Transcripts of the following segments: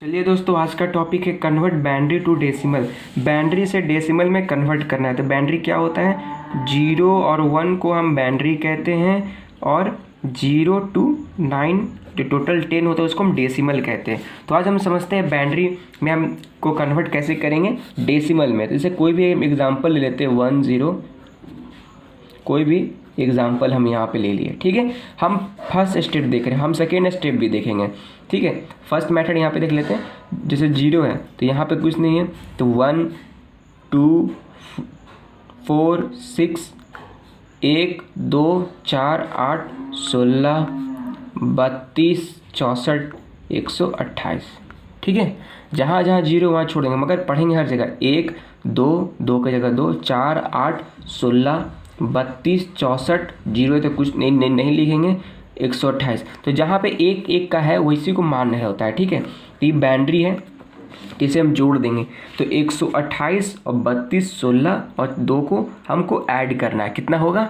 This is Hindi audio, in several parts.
चलिए दोस्तों, आज का टॉपिक है convert binary to decimal. Binary से डेसिमल में कन्वर्ट करना है। तो बाइनरी क्या होता है? 0 और 1 को हम बाइनरी कहते हैं और 0 to 9 जो टोटल 10 होता है उसको हम डेसिमल कहते हैं। तो आज हम समझते हैं बाइनरी में हम को कन्वर्ट कैसे करेंगे डेसिमल में। तो जैसे कोई भी एग्जांपल ले लेते हैं 1 0, कोई भी एग्जाम्पल हम यहाँ पे ले लिए। ठीक है, हम फर्स्ट स्टेप देख रहे हैं, हम सेकेंड स्टेप भी देखेंगे। ठीक है, फर्स्ट मेथड यहाँ पे देख लेते हैं। जैसे 0 है तो यहाँ पे कुछ नहीं है, तो 1 2 4 6 1 2 4 8 16 32 64 128। ठीक है, जहाँ जहाँ 0 वहाँ छोड़ेंगे, मगर पढ़ेंगे हर जगह। 1 2 2 की जगह 2 4 8 16 32 64 0 तो कुछ नहीं लिखेंगे 128। तो जहाँ पे एक एक का है वैसी को मान होता है। ठीक है, तो ये बाइनरी है, तो इसे हम जोड़ देंगे। तो 128 और 32 16 और 2 को हमको ऐड करना है। कितना होगा?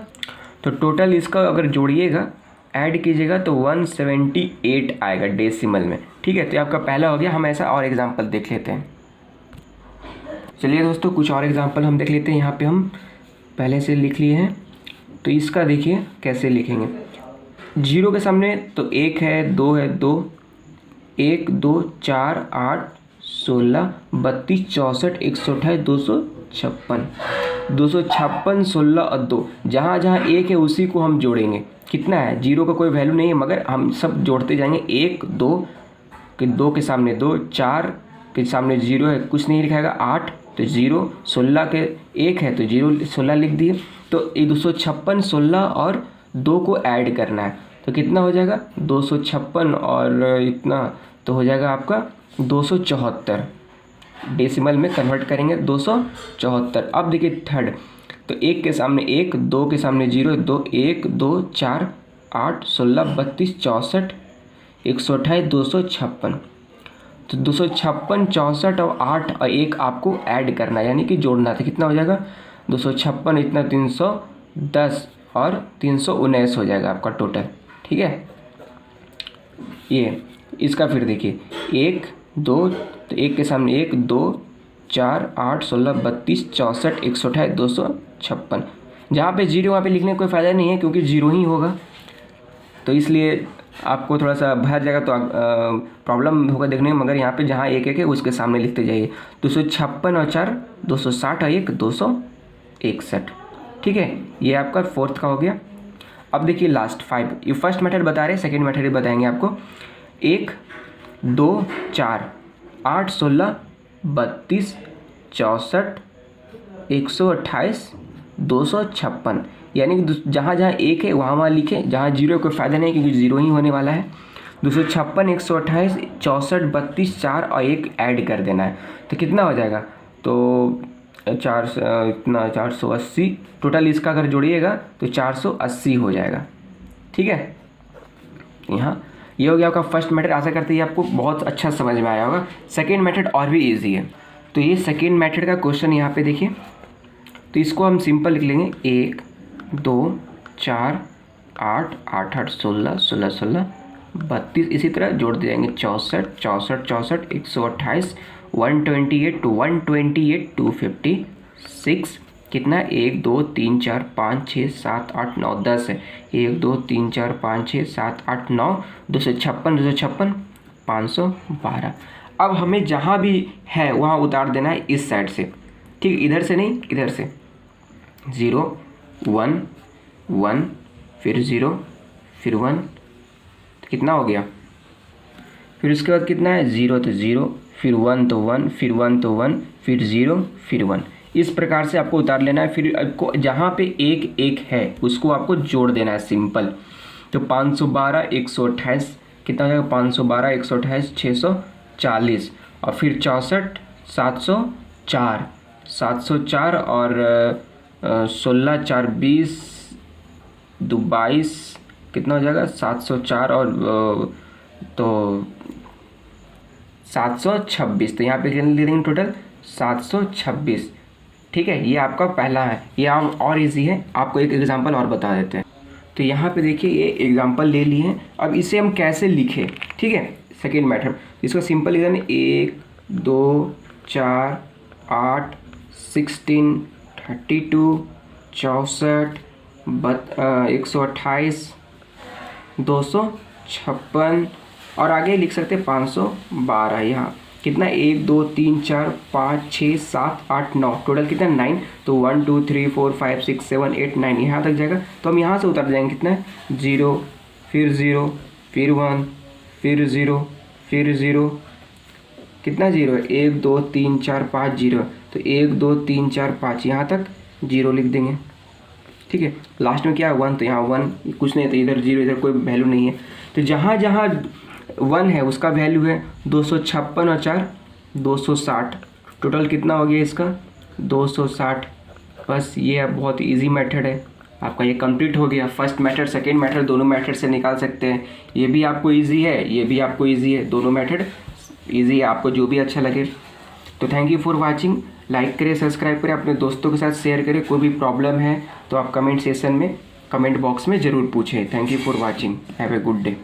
तो टोटल इसका अगर जोड़िएगा, ऐड कीजिएगा तो 178 आएगा डेसिमल में। ठीक है, तो आपका पहला हो गया। हम ऐसा और एग्जाम्पल देख लेते हैं। चलिए दोस्तों, कुछ और एग्जाम्पल हम देख लेते हैं। यहाँ पे हम पहले से लिख लिए हैं, तो इसका देखिए कैसे लिखेंगे। 0 के सामने तो 1 है, 2 है, 2 1 2 4 8 16 32 64 128 256 256 16 और 2। जहाँ जहाँ 1 है उसी को हम जोड़ेंगे। कितना है? 0 का कोई वैल्यू नहीं है, मगर हम सब जोड़ते जाएंगे। 1 2 के 2 के सामने 2, 4 के सामने 0 है, कुछ नहीं लिखाएगा। 8 तो 0, 16 के 1 है तो 0 16 लिख दिए। तो ये 256 16 और 2 को ऐड करना है। तो कितना हो जाएगा? 256 और इतना तो हो जाएगा आपका 274। डेसिमल में कन्वर्ट करेंगे 274। अब देखिए थर्ड, तो 1 के सामने 1, 2 के सामने 0, 2 1 2 4 8 16 32 64 128 256। तो 256 64 और 8 और 1 आपको ऐड करना है, यानी कि जोड़ना था। कितना हो जाएगा? 256 इतना 310 और 319 हो जाएगा आपका टोटल। ठीक है, ये इसका फिर देखिए 1 2, तो 1 के सामने 1 2 4 8 16 32 64 128 256। जहाँ पे 0 वहाँ पे लिखने का कोई फ़ायदा नहीं है, क्योंकि 0 ही होगा। तो इसलिए आपको थोड़ा सा भर जाएगा, तो प्रॉब्लम होगा देखने में। मगर यहाँ पे जहाँ 1 1 है उसके सामने लिखते जाइए। 256 और 4 260 और 1 261। ठीक है, ये आपका फोर्थ का हो गया। अब देखिए लास्ट 5। ये फर्स्ट मेथड बता रहे हैं, सेकेंड मेथड बताएंगे आपको। 1 2 4 8 16 32 64 128 256। यानी कि जहाँ जहाँ 1 है वहाँ वहाँ लिखें, जहाँ 0 कोई फ़ायदा नहीं, क्योंकि 0 ही होने वाला है। 256 128 64 32 4 और 1 ऐड कर देना है। तो कितना हो जाएगा? तो 480 टोटल। इसका अगर जोड़िएगा तो 480 हो जाएगा। ठीक है, यहाँ ये हो गया आपका फर्स्ट मेथड। आशा करते हैं आपको बहुत अच्छा समझ में आया होगा। सेकेंड मेथड और भी ईजी है। तो ये सेकेंड मेथड का क्वेश्चन यहाँ पे देखिए, तो इसको हम सिंपल लिख लेंगे। 1 2 4 8 8 8 16 16 16 32, इसी तरह जोड़ दे जाएंगे। 64 64 64 128 128 टू 128 256। कितना? 1 2 3 4 5 6 7 8 9 10 है। 1 2 3 4 5 6 7 8 9 256 256 512। अब हमें जहाँ भी है वहाँ उतार देना है इस साइड से। ठीक, इधर से नहीं, इधर से। 0 1 1 फिर 0 फिर 1, तो कितना हो गया? फिर उसके बाद कितना है? 0 तो 0 फिर 1 तो 1 फिर 1 तो 1 फिर 0 फिर 1। इस प्रकार से आपको उतार लेना है। फिर आपको जहाँ पे 1 1 है उसको आपको जोड़ देना है सिंपल। तो 512 128 कितना हो जाएगा? 512 128 640 और फिर 64 704 704 और 16 4 20 2 22 कितना हो जाएगा? 704 और तो 726। तो यहाँ पे ले देंगे टोटल 726। ठीक है, ये आपका पहला है। ये हम और इजी है, आपको एक एग्जांपल और बता देते हैं। तो यहाँ पे देखिए ये एग्जांपल ले लिए हैं। अब इसे हम कैसे लिखें? ठीक है, सेकेंड मेथड। इसको सिंपल इधर 1 2 4 8 16 32 64 128 256 और आगे लिख सकते 512। यहाँ कितना 1 2 3 4 5 6 7 8 9 टोटल कितना 9। तो 1 2 3 4 5 6 7 8 9 यहाँ तक जाएगा। तो हम यहाँ से उतर जाएंगे कितना है 0 फिर 0 फिर 1 फिर 0 फिर 0 कितना 0 है 1 2 3 4 5 0। तो 1 2 3 4 5 यहाँ तक 0 लिख देंगे। ठीक है, लास्ट में क्या है 1, तो यहाँ 1 कुछ नहीं, तो इधर 0 इधर कोई वैल्यू नहीं है। तो जहाँ जहाँ 1 है उसका वैल्यू है 256 और 4 260। टोटल कितना हो गया इसका 260। बस ये अब बहुत इजी मेथड है आपका, ये कंप्लीट हो गया। फर्स्ट मेथड सेकेंड मेथड दोनों मेथड से निकाल सकते हैं। ये भी आपको इजी है, ये भी आपको इजी है, दोनों मेथड इजी है, आपको जो भी अच्छा लगे। तो thank you for watching. Like करें, सब्सक्राइब करें, अपने दोस्तों के साथ शेयर करें। कोई भी प्रॉब्लम है तो आप कमेंट सेक्शन में कमेंट बॉक्स में ज़रूर पूछें। Thank you for watching, have a good day.